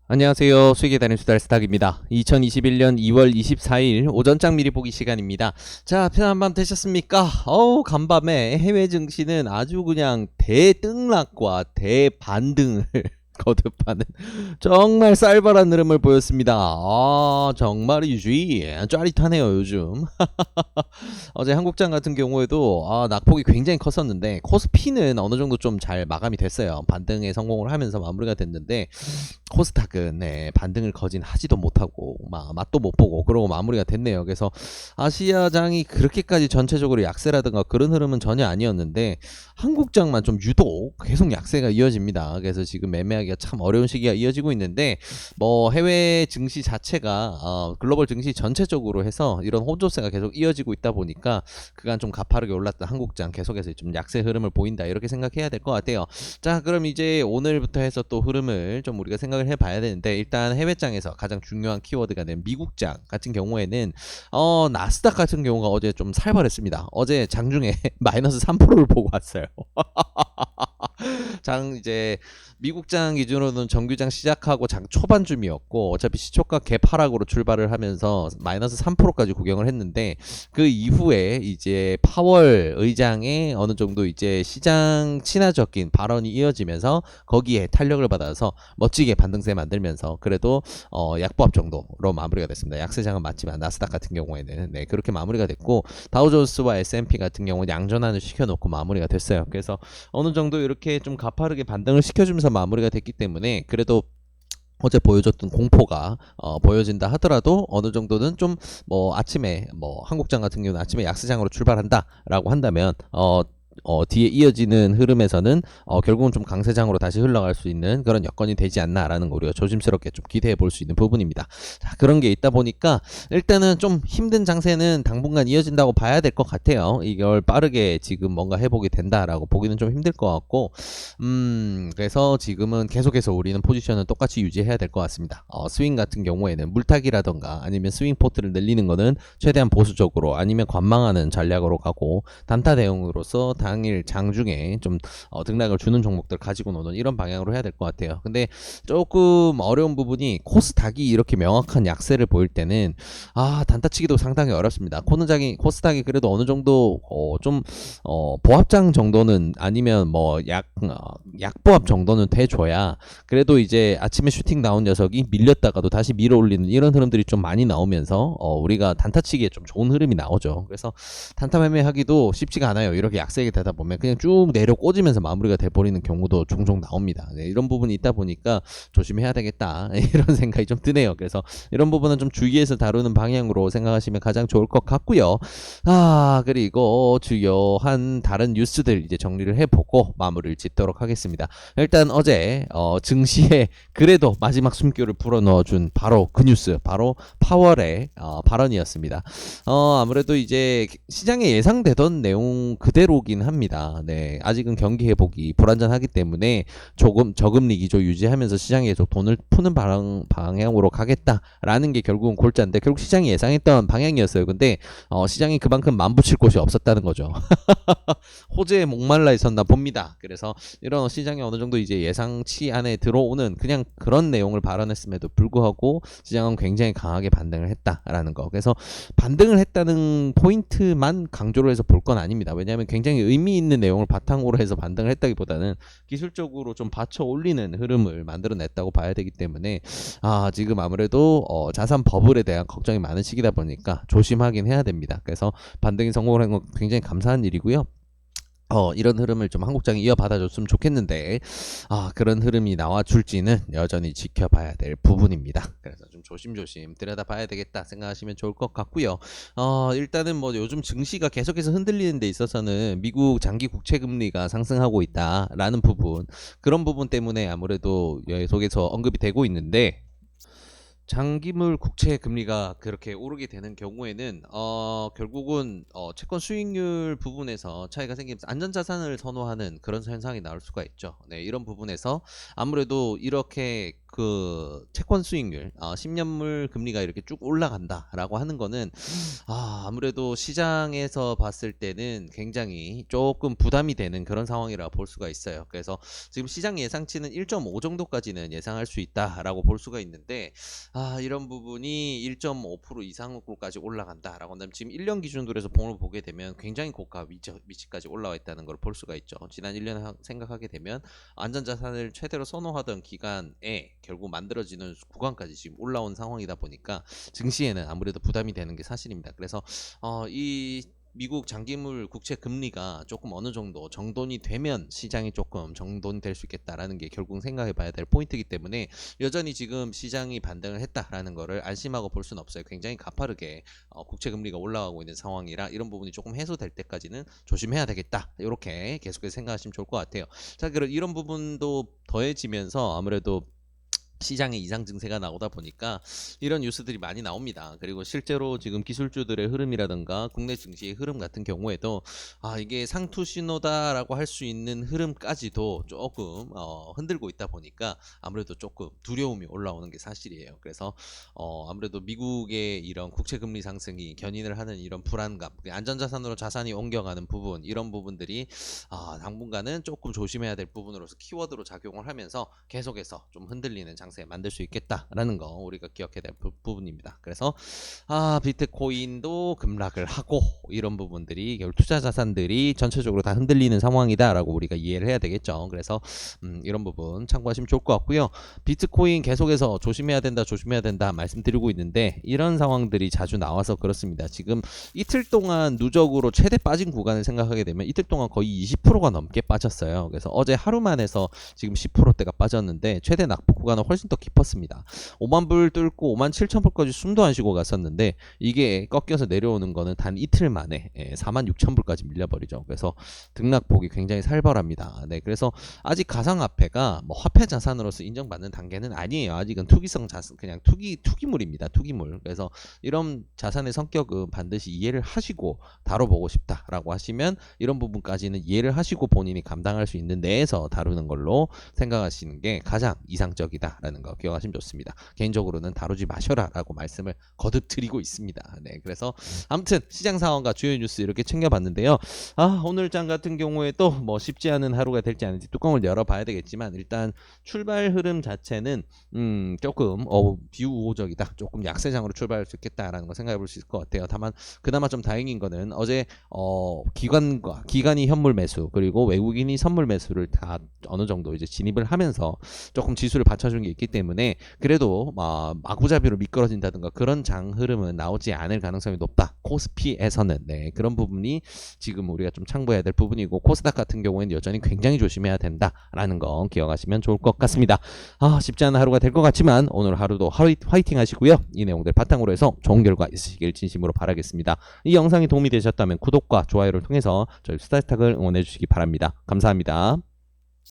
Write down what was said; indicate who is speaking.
Speaker 1: 안녕하세요. 수익의 달인 수달스탁입니다. 2021년 2월 24일 오전장 미리 보기 시간입니다. 자, 편한 밤 되셨습니까? 간밤에 해외 증시는 아주 그냥 대등락과 대반등을 거듭하는 정말 쌀벌한 흐름을 보였습니다. 정말이지 짜릿하네요 요즘. 어제 한국장 같은 경우에도 낙폭이 굉장히 컸었는데 코스피는 어느 정도 좀 잘 마감이 됐어요. 반등에 성공을 하면서 마무리가 됐는데 코스닥은 반등을 거진 하지도 못하고 맛도 못 보고 그러고 마무리가 됐네요. 그래서 아시아장이 그렇게까지 전체적으로 약세라든가 그런 흐름은 전혀 아니었는데 한국장만 좀 유독 계속 약세가 이어집니다. 그래서 지금 매매하기가 참 어려운 시기가 이어지고 있는데 뭐 해외 증시 자체가 글로벌 증시 전체적으로 해서 이런 혼조세가 계속 이어지고 있다 보니까 그간 좀 가파르게 올랐던 한국장 계속해서 좀 약세 흐름을 보인다 이렇게 생각해야 될 것 같아요. 자, 그럼 이제 오늘부터 해서 또 흐름을 좀 우리가 생각을 해봐야 되는데 일단 해외장에서 가장 중요한 키워드가 된 미국장 같은 경우에는 나스닥 같은 경우가 어제 좀 살벌했습니다. 어제 장중에 마이너스 3%를 보고 왔어요. 이제 미국장 기준으로는 정규장 시작하고 장 초반쯤이었고 어차피 시초가 개파락으로 출발을 하면서 마이너스 3%까지 구경을 했는데 그 이후에 이제 파월 의장의 어느 정도 이제 시장 친화적인 발언이 이어지면서 거기에 탄력을 받아서 멋지게 반등세 만들면서 그래도 약보합 정도로 마무리가 됐습니다. 약세장은 맞지만 나스닥 같은 경우에는 그렇게 마무리가 됐고 다우존스와 S&P 같은 경우는 양전환을 시켜놓고 마무리가 됐어요. 그래서 어느 정도 이렇게 좀 가파르게 반등을 시켜주면서 마무리가 됐기 때문에 그래도 어제 보여줬던 공포가 보여진다 하더라도 어느 정도는 좀 아침에 한국장 같은 경우는 아침에 약세장으로 출발한다라고 한다면 뒤에 이어지는 흐름에서는 결국은 좀 강세장으로 다시 흘러갈 수 있는 그런 여건이 되지 않나라는 거 우리가 조심스럽게 좀 기대해 볼 수 있는 부분입니다. 자, 그런 게 있다 보니까 일단은 좀 힘든 장세는 당분간 이어진다고 봐야 될 것 같아요. 이걸 빠르게 지금 뭔가 회복이 된다라고 보기는 좀 힘들 것 같고 그래서 지금은 계속해서 우리는 포지션을 똑같이 유지해야 될 것 같습니다. 스윙 같은 경우에는 물타기라던가 아니면 스윙 포트를 늘리는 거는 최대한 보수적으로 아니면 관망하는 전략으로 가고 단타 대응으로서 당일 장중에 좀 등락을 주는 종목들 가지고 노는 이런 방향으로 해야 될 것 같아요. 근데 조금 어려운 부분이 코스닥이 이렇게 명확한 약세를 보일 때는 단타치기도 상당히 어렵습니다. 코스닥이 그래도 어느 정도 좀 보합장 정도는 아니면 약보합 정도는 돼줘야 그래도 이제 아침에 슈팅 나온 녀석이 밀렸다가도 다시 밀어올리는 이런 흐름들이 좀 많이 나오면서 우리가 단타치기에 좀 좋은 흐름이 나오죠. 그래서 단타 매매하기도 쉽지가 않아요. 이렇게 약세게 되다 보면 그냥 쭉 내려 꽂으면서 마무리가 돼버리는 경우도 종종 나옵니다. 이런 부분이 있다 보니까 조심해야 되겠다 이런 생각이 좀 드네요. 그래서 이런 부분은 좀 주의해서 다루는 방향으로 생각하시면 가장 좋을 것 같고요. 그리고 주요한 다른 뉴스들 이제 정리를 해보고 마무리를 짓도록 하겠습니다. 일단 어제 증시에 그래도 마지막 숨결을 불어넣어준 바로 그 뉴스, 바로 파월의 발언이었습니다. 아무래도 이제 시장에 예상되던 내용 그대로긴 합니다. 아직은 경기 회복이 불안전하기 때문에 조금 저금리 기조 유지하면서 시장에 계속 돈을 푸는 방향으로 가겠다라는 게 결국은 골자인데 결국 시장이 예상했던 방향이었어요. 근데 시장이 그만큼 만붙일 곳이 없었다는 거죠. 호재에 목말라 있었나 봅니다. 그래서 이런 시장이 어느 정도 이제 예상치 안에 들어오는 그냥 그런 내용을 발언했음에도 불구하고 시장은 굉장히 강하게 반등을 했다라는 거. 그래서 반등을 했다는 포인트만 강조를 해서 볼 건 아닙니다. 왜냐하면 굉장히 의미 있는 내용을 바탕으로 해서 반등을 했다기보다는 기술적으로 좀 받쳐 올리는 흐름을 만들어냈다고 봐야 되기 때문에 지금 아무래도 자산 버블에 대한 걱정이 많은 시기다 보니까 조심하긴 해야 됩니다. 그래서 반등이 성공을 한 건 굉장히 감사한 일이고요. 이런 흐름을 좀 한국장이 이어받아줬으면 좋겠는데 그런 흐름이 나와줄지는 여전히 지켜봐야 될 부분입니다. 그래서 좀 조심조심 들여다봐야 되겠다 생각하시면 좋을 것 같고요. 일단은 요즘 증시가 계속해서 흔들리는 데 있어서는 미국 장기 국채 금리가 상승하고 있다라는 부분, 그런 부분 때문에 아무래도 계속해서 언급이 되고 있는데 장기물 국채 금리가 그렇게 오르게 되는 경우에는 결국은 채권 수익률 부분에서 차이가 생기면서 안전자산을 선호하는 그런 현상이 나올 수가 있죠. 이런 부분에서 아무래도 이렇게 그 채권 수익률, 10년물 금리가 이렇게 쭉 올라간다라고 하는 거는 아무래도 시장에서 봤을 때는 굉장히 조금 부담이 되는 그런 상황이라 볼 수가 있어요. 그래서 지금 시장 예상치는 1.5 정도까지는 예상할 수 있다라고 볼 수가 있는데 이런 부분이 1.5% 이상으로까지 올라간다라고 한다면 지금 1년 기준으로 해서 봉을 보게 되면 굉장히 고가 위치까지 올라와 있다는 걸 볼 수가 있죠. 지난 1년 생각하게 되면 안전자산을 최대로 선호하던 기간에 결국 만들어지는 구간까지 지금 올라온 상황이다 보니까 증시에는 아무래도 부담이 되는 게 사실입니다. 그래서 이 미국 장기물 국채 금리가 조금 어느 정도 정돈이 되면 시장이 조금 정돈이 될 수 있겠다라는 게 결국 생각해 봐야 될 포인트이기 때문에 여전히 지금 시장이 반등을 했다라는 거를 안심하고 볼 수는 없어요. 굉장히 가파르게 국채 금리가 올라가고 있는 상황이라 이런 부분이 조금 해소될 때까지는 조심해야 되겠다. 이렇게 계속해서 생각하시면 좋을 것 같아요. 자, 그럼 이런 부분도 더해지면서 아무래도 시장에 이상 증세가 나오다 보니까 이런 뉴스들이 많이 나옵니다. 그리고 실제로 지금 기술주들의 흐름이라든가 국내 증시의 흐름 같은 경우에도 이게 상투 신호다라고 할 수 있는 흐름까지도 조금 흔들고 있다 보니까 아무래도 조금 두려움이 올라오는 게 사실이에요. 그래서 아무래도 미국의 이런 국채 금리 상승이 견인을 하는 이런 불안감, 안전자산으로 자산이 옮겨가는 부분, 이런 부분들이 당분간은 조금 조심해야 될 부분으로서 키워드로 작용을 하면서 계속해서 좀 흔들리는 장세 만들 수 있겠다라는 거 우리가 기억해야 될 부분입니다. 그래서 비트코인도 급락을 하고 이런 부분들이 결국 투자 자산들이 전체적으로 다 흔들리는 상황이다라고 우리가 이해를 해야 되겠죠. 그래서 이런 부분 참고하시면 좋을 것 같고요. 비트코인 계속해서 조심해야 된다 말씀드리고 있는데 이런 상황들이 자주 나와서 그렇습니다. 지금 이틀 동안 누적으로 최대 빠진 구간을 생각하게 되면 이틀 동안 거의 20%가 넘게 빠졌어요. 그래서 어제 하루만 해서 지금 10%대가 빠졌는데 최대 낙폭 구간은 훨씬 더 깊었습니다. 5만 불 뚫고 5만 7천 불까지 숨도 안 쉬고 갔었는데 이게 꺾여서 내려오는 거는 단 이틀 만에 4만 6천 불까지 밀려버리죠. 그래서 등락폭이 굉장히 살벌합니다. 네, 그래서 아직 가상화폐가 뭐 화폐 자산으로서 인정받는 단계는 아니에요. 아직은 투기성 자산, 그냥 투기물입니다. 투기물. 그래서 이런 자산의 성격은 반드시 이해를 하시고 다뤄보고 싶다라고 하시면 이런 부분까지는 이해를 하시고 본인이 감당할 수 있는 내에서 다루는 걸로 생각하시는 게 가장 이상적이다라는 거 기억하시면 좋습니다. 개인적으로는 다루지 마셔라라고 말씀을 거듭 드리고 있습니다. 네, 그래서 아무튼 시장 상황과 주요 뉴스 이렇게 챙겨봤는데요. 오늘 장 같은 경우에도 뭐 쉽지 않은 하루가 될지 아닌지 뚜껑을 열어봐야 되겠지만 일단 출발 흐름 자체는 조금 비우호적이다. 조금 약세장으로 출발할 수 있겠다라는 거 생각해 볼 수 있을 것 같아요. 다만 그나마 좀 다행인 거는 어제 기관이 현물 매수 그리고 외국인이 선물 매수를 다 어느 정도 이제 진입을 하면서 조금 지수를 받쳐준 게 있기 때문에 그래도 마구잡이로 미끄러진다든가 그런 장 흐름은 나오지 않을 가능성이 높다. 코스피에서는 그런 부분이 지금 우리가 좀 참고해야 될 부분이고 코스닥 같은 경우에는 여전히 굉장히 조심해야 된다라는 거 기억하시면 좋을 것 같습니다. 쉽지 않은 하루가 될 것 같지만 오늘 하루도 화이팅 하시고요. 이 내용들 바탕으로 해서 좋은 결과 있으시길 진심으로 바라겠습니다. 이 영상이 도움이 되셨다면 구독과 좋아요를 통해서 저희 스타스탁을 응원해 주시기 바랍니다. 감사합니다.